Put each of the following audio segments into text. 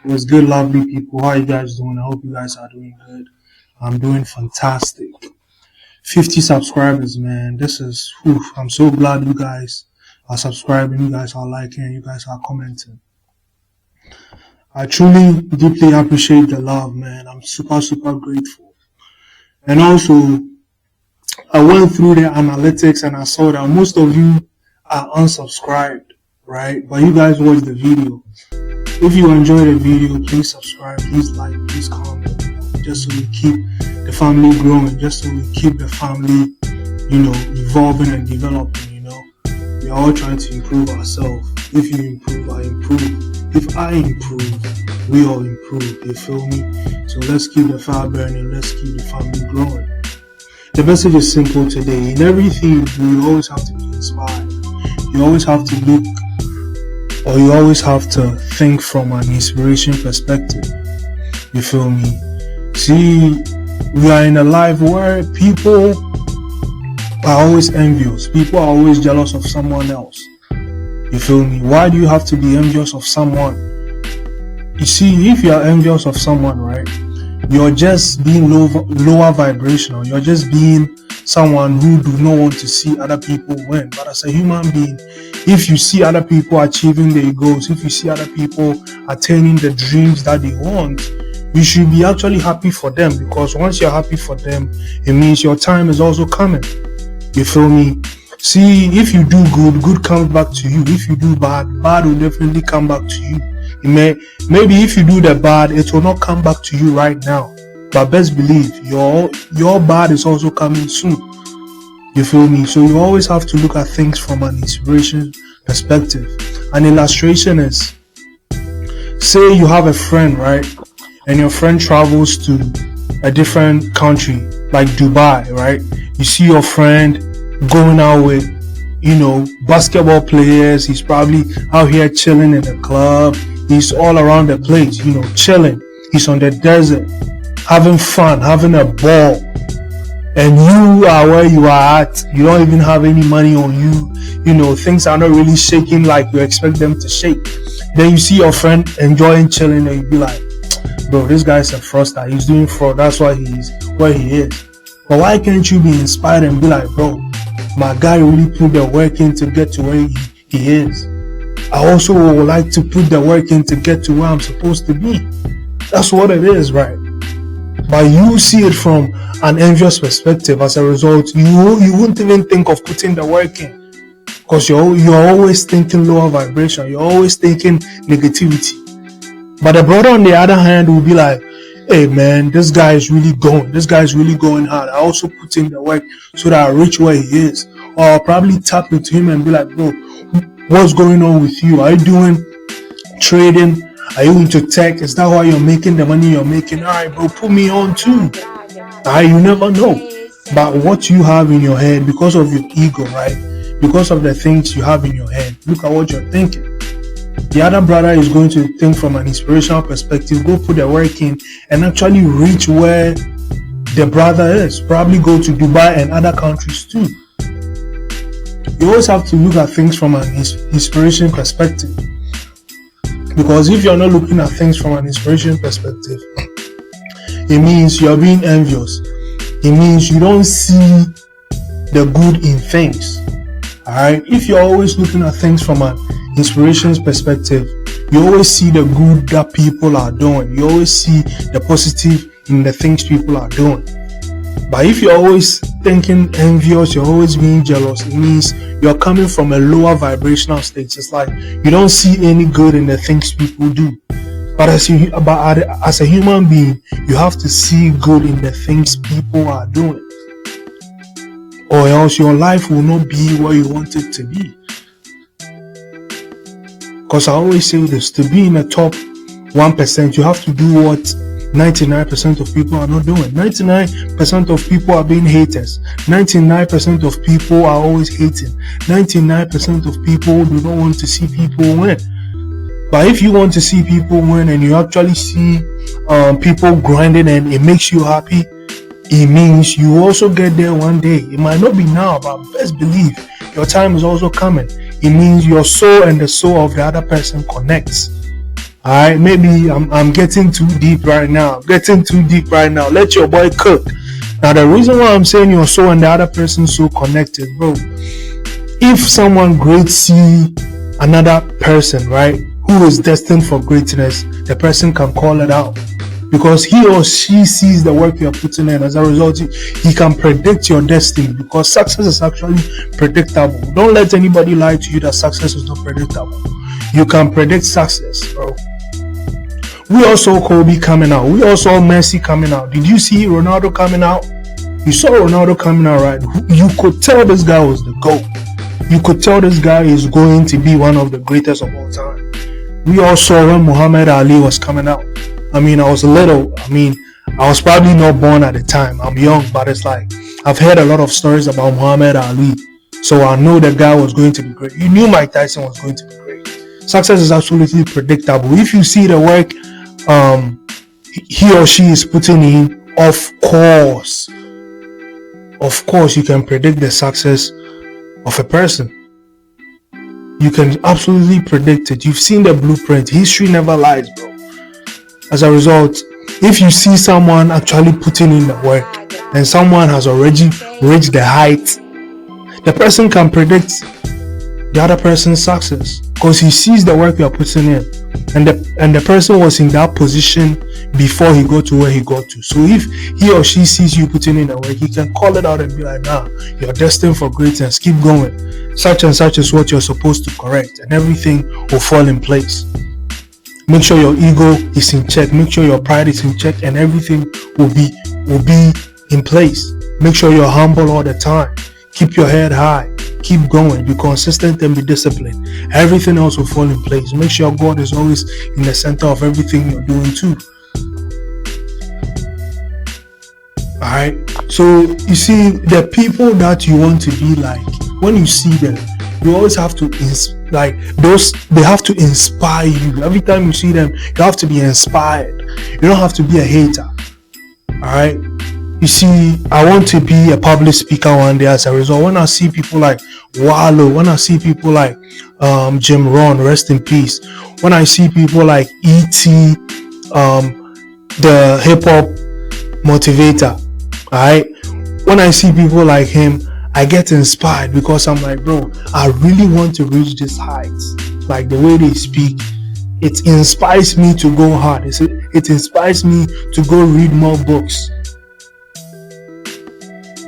What's good, lovely people? How you guys doing? I hope you guys are doing good. I'm doing fantastic. 50 subscribers, man. I'm so glad you guys are subscribing, you guys are liking, you guys are commenting. I truly, deeply appreciate the love, man. I'm super, super grateful. And also, I went through the analytics and I saw that most of you are unsubscribed, right? But you guys watch the video. If you enjoy the video, please subscribe, please like, please comment, just so we keep the family growing, just so we keep the family, evolving and developing, We are all trying to improve ourselves. If you improve, I improve. If I improve, we all improve, you feel me? So let's keep the fire burning, let's keep the family growing. The message is simple today. In everything you do, you always have to be inspired. You always have to look, or you always have to think from an inspiration perspective. You feel me? See, we are in a life where people are always envious. People are always jealous of someone else. You feel me? Why do you have to be envious of someone? You see, if you are envious of someone, right, you're just being lower vibrational. You're just being someone who do not want to see other people win. But as a human being, if you see other people achieving their goals, if you see other people attaining the dreams that they want, you should be actually happy for them, because once you're happy for them, it means your time is also coming. You feel me? See, if you do good, good comes back to you. If you do bad, bad will definitely come back to you. Maybe if you do the bad, it will not come back to you right now. But best believe, your bad is also coming soon. You feel me? So you always have to look at things from an inspiration perspective. An illustration is, say you have a friend, right? And your friend travels to a different country, like Dubai, right? You see your friend going out with, basketball players. He's probably out here chilling in the club. He's all around the place, chilling. He's on the desert, having fun, having a ball. And you are where you are at. You don't even have any money on you. Things are not really shaking like you expect them to shake. Then you see your friend enjoying chilling and you be like, bro, this guy's a fraudster. He's doing fraud. That's why he's where he is. But why can't you be inspired and be like, bro, my guy really put the work in to get to where he is. I also would like to put the work in to get to where I'm supposed to be. That's what it is, right? But you see it from an envious perspective. As a result, you wouldn't even think of putting the work in, because you're always thinking lower vibration. You're always thinking negativity. But the brother on the other hand will be like, hey man, this guy is really going. This guy is really going hard. I also put in the work so that I reach where he is. Or I'll probably tap into him and be like, bro, what's going on with you? Are you doing trading? Are you into tech? Is that why you're making the money you're making? All right, bro, put me on too. You never know. But what you have in your head, because of your ego, right? Because of the things you have in your head, look at what you're thinking. The other brother is going to think from an inspirational perspective, go put the work in and actually reach where the brother is. Probably go to Dubai and other countries too. You always have to look at things from an inspiration perspective. Because if you're not looking at things from an inspiration perspective, it means you're being envious. It means you don't see the good in things. Alright? If you're always looking at things from an inspiration's perspective, you always see the good that people are doing. You always see the positive in the things people are doing. But if you're always thinking envious, you're always being jealous, it means you're coming from a lower vibrational state. It's like you don't see any good in the things people do. But as a human being, you have to see good in the things people are doing, or else your life will not be where you want it to be. Because I always say this, to be in the top 1%, you have to do what 99% of people are not doing. 99% of people are being haters. 99% of people are always hating. 99% of people do not want to see people win. But if you want to see people win and you actually see people grinding and it makes you happy, it means you also get there one day. It might not be now, but best believe your time is also coming. It means your soul and the soul of the other person connects. Alright, maybe I'm getting too deep right now. Let your boy cook. Now the reason why I'm saying you're so and the other person so connected, bro. If someone great see another person, right, who is destined for greatness, the person can call it out. Because he or she sees the work you're putting in. As a result, he can predict your destiny, because success is actually predictable. Don't let anybody lie to you that success is not predictable. You can predict success, bro. We all saw Kobe coming out. We all saw Messi coming out. Did you see Ronaldo coming out? You saw Ronaldo coming out, right? You could tell this guy was the GOAT. You could tell this guy is going to be one of the greatest of all time. We all saw when Muhammad Ali was coming out. I mean, I was little. I mean, I was probably not born at the time. I'm young, but it's like I've heard a lot of stories about Muhammad Ali. So I know the guy was going to be great. You knew Mike Tyson was going to be great. Success is absolutely predictable. If you see the work he or she is putting in, of course you can predict the success of a person. You can absolutely predict it. You've seen the blueprint. History never lies, bro. As a result, if you see someone actually putting in the work and someone has already reached the height, the person can predict the other person's success, because he sees the work you are putting in, and the person was in that position before he got to where he got to. So if he or she sees you putting in the work, he can call it out and be like, nah, you're destined for greatness, keep going, such and such is what you're supposed to correct, and everything will fall in place. Make sure your ego is in check, make sure your pride is in check, and everything will be in place. Make sure you're humble all the time. Keep your head high. Keep going. Be consistent and be disciplined. Everything else will fall in place. Make sure God is always in the center of everything you're doing too. Alright. So you see, the people that you want to be like, when you see them, you always have to they have to inspire you. Every time you see them, you have to be inspired. You don't have to be a hater. Alright. You see, I want to be a public speaker one day. As a result, when I see people like Wallow, when I see people like Jim Rohn, rest in peace, when I see people like E.T., the hip hop motivator, alright, when I see people like him, I get inspired, because I'm like, bro, I really want to reach this heights. Like the way they speak, it inspires me to go hard. It inspires me to go read more books,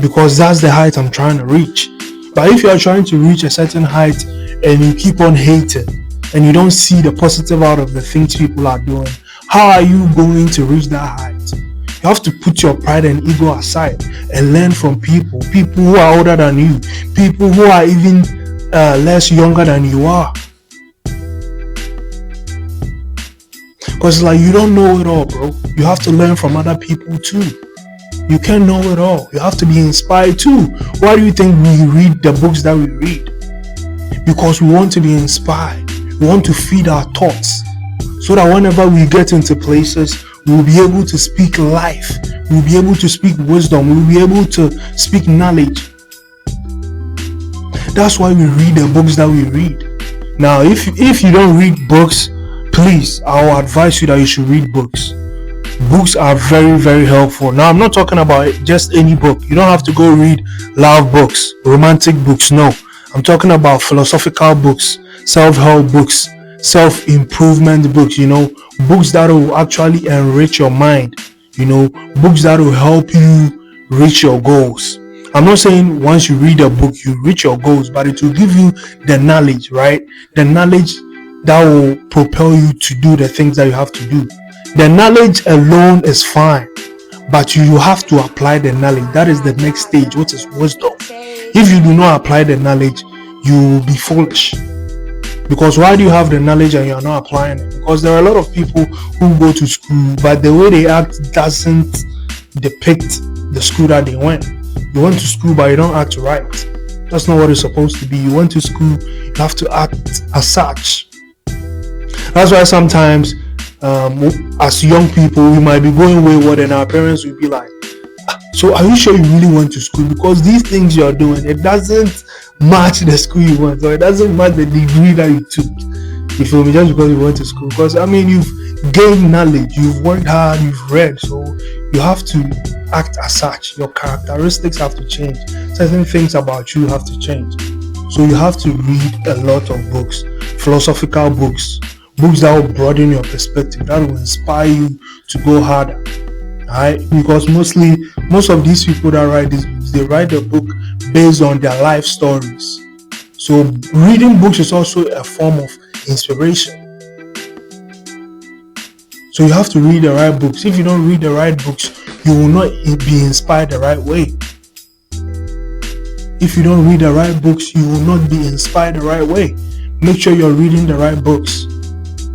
because that's the height I'm trying to reach. But if you're trying to reach a certain height and you keep on hating and you don't see the positive out of the things people are doing, how are you going to reach that height? You have to put your pride and ego aside and learn from people who are older than you, people who are even less younger than you are. Because like, you don't know it all, bro. You have to learn from other people too. You can't know it all. You have to be inspired too. Why do you think we read the books that we read? Because we want to be inspired. We want to feed our thoughts, so that whenever we get into places, we'll be able to speak life. We'll be able to speak wisdom. We'll be able to speak knowledge. That's why we read the books that we read. Now, if you don't read books, please, I'll advise you that you should read books. Books are very, very helpful. Now, I'm not talking about just any book. You don't have to go read love books, romantic books. No, I'm talking about philosophical books, self-help books, self-improvement books, books that will actually enrich your mind, books that will help you reach your goals. I'm not saying once you read a book, you reach your goals, but it will give you the knowledge, right? The knowledge that will propel you to do the things that you have to do. The knowledge alone is fine, but you have to apply the knowledge. That is the next stage, which is wisdom. If you do not apply the knowledge, you will be foolish. Because why do you have the knowledge and you are not applying it? Because there are a lot of people who go to school, but the way they act doesn't depict the school that they went. You went to school, but you don't act right. That's not what it's supposed to be. You went to school, you have to act as such. That's why sometimes as young people, we might be going wayward and our parents will be like, so are you sure you really went to school? Because these things you're doing, it doesn't match the school you went, or it doesn't match the degree that you took. You feel me? Just because you went to school. Because I mean, you've gained knowledge, you've worked hard, you've read, so you have to act as such. Your characteristics have to change. Certain things about you have to change. So you have to read a lot of books, philosophical books, books that will broaden your perspective, that will inspire you to go harder. Alright? Because most of these people that write these books, they write the book based on their life stories. So reading books is also a form of inspiration. So you have to read the right books. If you don't read the right books, you will not be inspired the right way. If you don't read the right books, you will not be inspired the right way. Make sure you're reading the right books.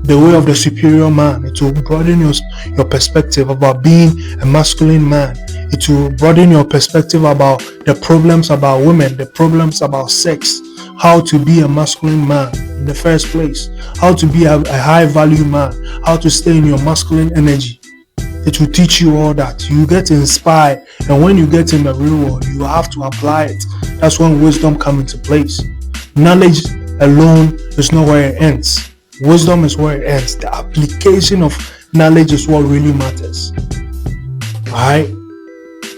The Way of the Superior Man. It will broaden your perspective about being a masculine man. It will broaden your perspective about the problems about women, the problems about sex, how to be a masculine man in the first place, how to be a high value man, how to stay in your masculine energy. It will teach you all that. You get inspired, and when you get in the real world, you have to apply it. That's when wisdom comes into place. Knowledge alone is not where it ends. Wisdom is where it ends. The application of knowledge is what really matters. Alright?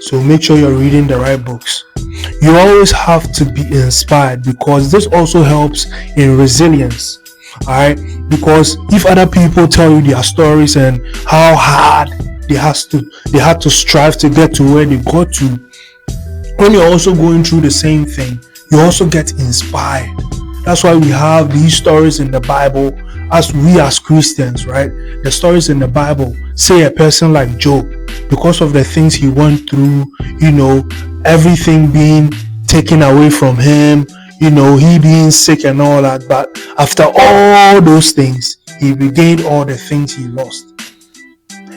So make sure you're reading the right books. You always have to be inspired, because this also helps in resilience. Alright? Because if other people tell you their stories and how hard they had to strive to get to where they got to, when you're also going through the same thing, you also get inspired. That's why we have these stories in the Bible, as Christians, right? The stories in the Bible say a person like Job, because of the things he went through, everything being taken away from him, he being sick and all that, but after all those things, he regained all the things he lost.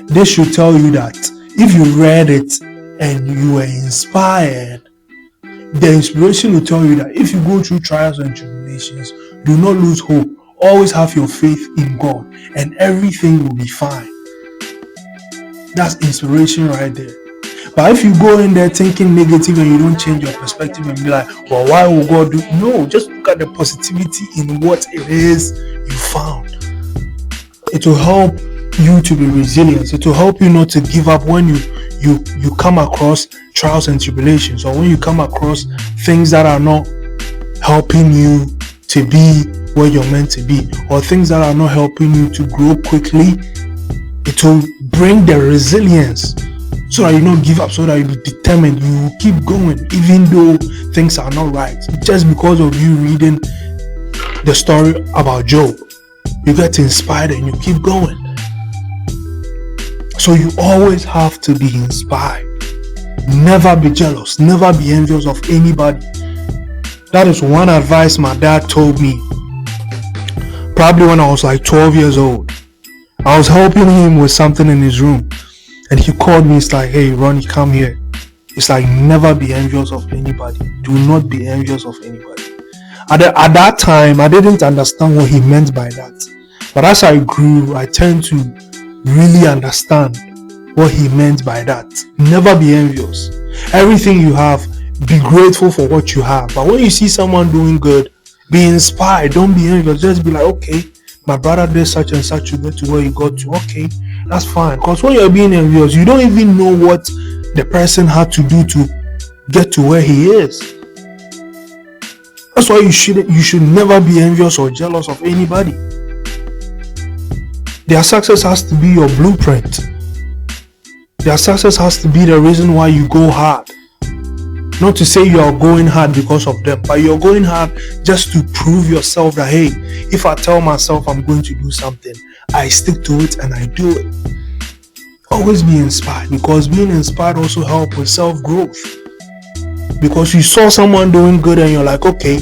This should tell you that if you read it and you were inspired, the inspiration will tell you that if you go through trials and tribulations, do not lose hope. Always have your faith in God, and everything will be fine. That's inspiration right there. But if you go in there thinking negative and you don't change your perspective and be like, well, why will God do? No, just look at the positivity in what it is you found. It will help you to be resilient. It will help you not to give up when you come across trials and tribulations, or when you come across things that are not helping you to be where you're meant to be, or things that are not helping you to grow quickly. It will bring the resilience so that you don't give up, so that you be determined, you will keep going even though things are not right. Just because of you reading the story about Job, you get inspired and you keep going. So you always have to be inspired. Never be jealous, never be envious of anybody. That is one advice my dad told me, probably when I was like 12 years old. I was helping him with something in his room, and he called me. It's like, hey Ronnie, come here. It's like, never be envious of anybody. Do not be envious of anybody. At that time, I didn't understand what he meant by that. But as I grew, I tend to really understand what he meant by that. Never be envious. Everything you have, be grateful for what you have. But when you see someone doing good, be inspired. Don't be envious. Just be like, okay, my brother did such and such to get to where you got to. Okay, that's fine. Because when you're being envious, you don't even know what the person had to do to get to where he is. That's why you should never be envious or jealous of anybody. Their success has to be your blueprint. Their success has to be the reason why you go hard. Not to say you are going hard because of them, but you're going hard just to prove yourself that, hey, if I tell myself I'm going to do something, I stick to it and I do it. Always be inspired, because being inspired also helps with self-growth. Because you saw someone doing good and you're like, okay,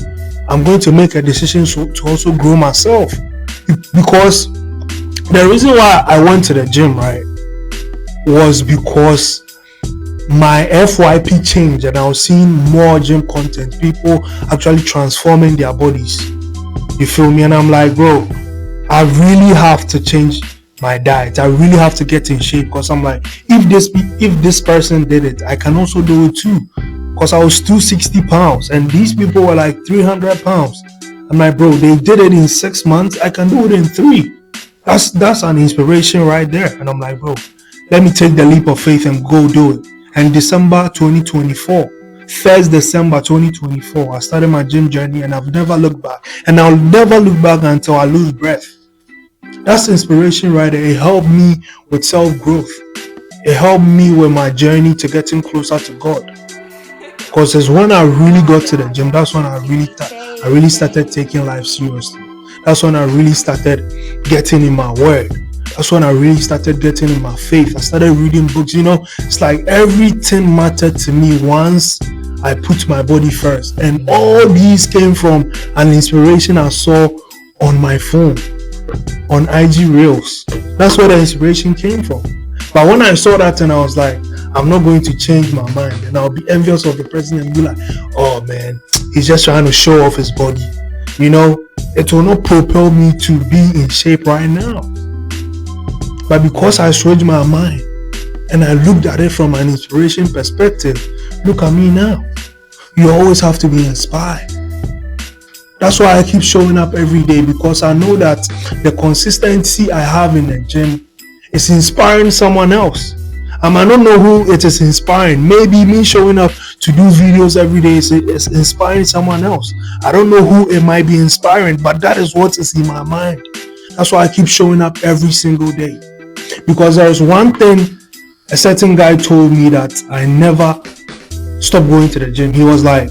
I'm going to make a decision to also grow myself. Because the reason why I went to the gym, right, was because my FYP changed and I was seeing more gym content, people actually transforming their bodies. You feel me? And I'm like, bro, I really have to change my diet. I really have to get in shape, because I'm like, if this person did it, I can also do it too. Because I was 260 pounds and these people were like 300 pounds. I'm like, bro, they did it in 6 months. I can do it in 3. That's an inspiration right there. And I'm like, bro, let me take the leap of faith and go do it. And December 2024, 1st December 2024, I started my gym journey, and I've never looked back. And I'll never look back until I lose breath. That's inspiration right there. It helped me with self-growth. It helped me with my journey to getting closer to God. Because it's when I really got to the gym, that's when I really started taking life seriously. That's when I really started getting in my word. That's when I really started getting in my faith. I started reading books. It's like everything mattered to me once I put my body first. And all these came from an inspiration I saw on my phone, on IG Reels. That's where the inspiration came from. But when I saw that, and I was like, I'm not going to change my mind, and I'll be envious of the person and be like, oh man, he's just trying to show off his body. It will not propel me to be in shape right now. But because I switched my mind and I looked at it from an inspiration perspective, look at me now. You always have to be inspired. That's why I keep showing up every day, because I know that the consistency I have in the gym is inspiring someone else. I don't know who it is inspiring. Maybe me showing up to do videos every day is inspiring someone else. I don't know who it might be inspiring, but that is what is in my mind. That's why I keep showing up every single day. Because there is one thing a certain guy told me that I never stopped going to the gym. He was like,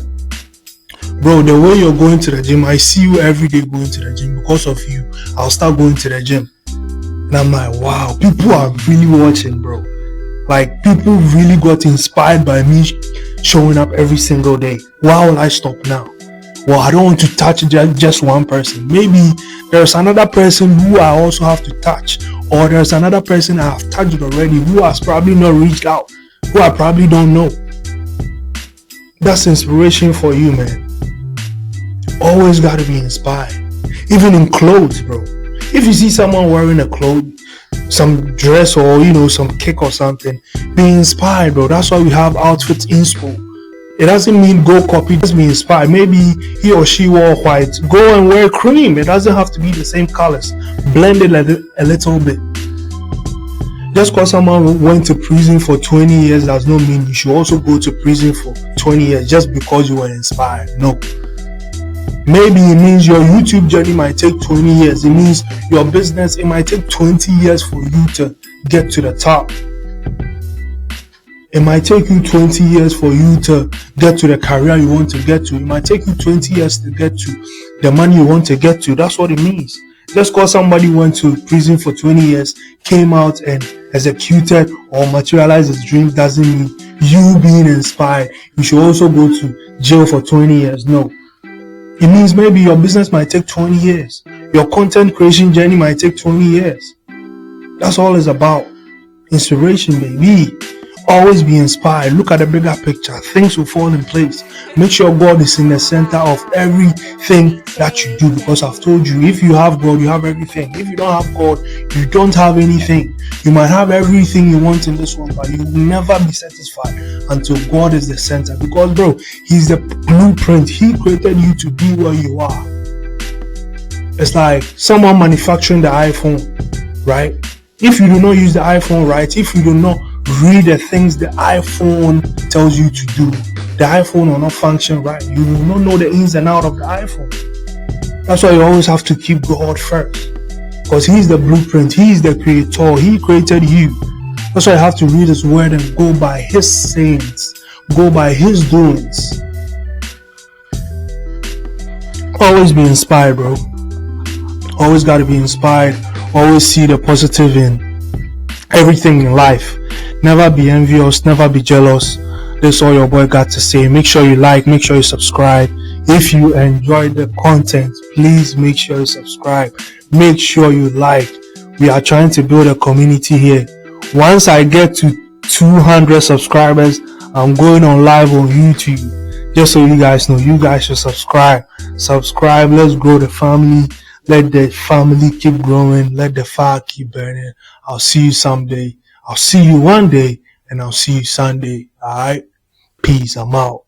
bro, the way you're going to the gym, I see you every day going to the gym. Because of you, I'll start going to the gym. And I'm like, wow, people are really watching, bro. Like, people really got inspired by me showing up every single day. Why will I stop now? Well, I don't want to touch just one person. Maybe there's another person who I also have to touch. Or there's another person I have touched already who has probably not reached out, who I probably don't know. That's inspiration for you, man. Always got to be inspired. Even in clothes, bro. If you see someone wearing a clothes, some dress, or some kick or something, be inspired, bro. That's why we have outfits inspo. It doesn't mean go copy, just be inspired. Maybe he or she wore white, go and wear cream. It doesn't have to be the same colors. Blend it a little bit. Just because someone went to prison for 20 years does not mean you should also go to prison for 20 years just because you were inspired. No. Maybe it means your YouTube journey might take 20 years. It means your business, it might take 20 years for you to get to the top. It might take you 20 years for you to get to the career you want to get to. It might take you 20 years to get to the money you want to get to. That's what it means. Just because somebody went to prison for 20 years, came out and executed or materialized his dreams doesn't mean you being inspired, you should also go to jail for 20 years. No. It means maybe your business might take 20 years. Your content creation journey might take 20 years. That's all it's about. Inspiration, baby. Always be inspired. Look at the bigger picture. Things will fall in place. Make sure God is in the center of everything that you do. Because I've told you, if you have God, you have everything. If you don't have God, you don't have anything. You might have everything you want in this world, but you will never be satisfied until God is the center. Because, bro, He's the blueprint. He created you to be where you are. It's like someone manufacturing the iPhone, right? If you do not use the iPhone right, if you do not read the things the iPhone tells you to do, the iPhone will not function right. You will not know the ins and out of the iPhone. That's why you always have to keep God first, because He's the blueprint. He's the creator. He created you. That's why you have to read His word and go by His sayings, go by His doings. Always be inspired, bro. Always got to be inspired. Always see the positive in everything in life. Never be envious, never be jealous. This is all your boy got to say. Make sure you like, make sure you subscribe. If you enjoyed the content, please make sure you subscribe. Make sure you like. We are trying to build a community here. Once I get to 200 subscribers, I'm going on live on YouTube. Just so you guys know, you guys should subscribe. Subscribe. Let's grow the family. Let the family keep growing. Let the fire keep burning. I'll see you someday. I'll see you one day, and I'll see you Sunday. Alright? Peace. I'm out.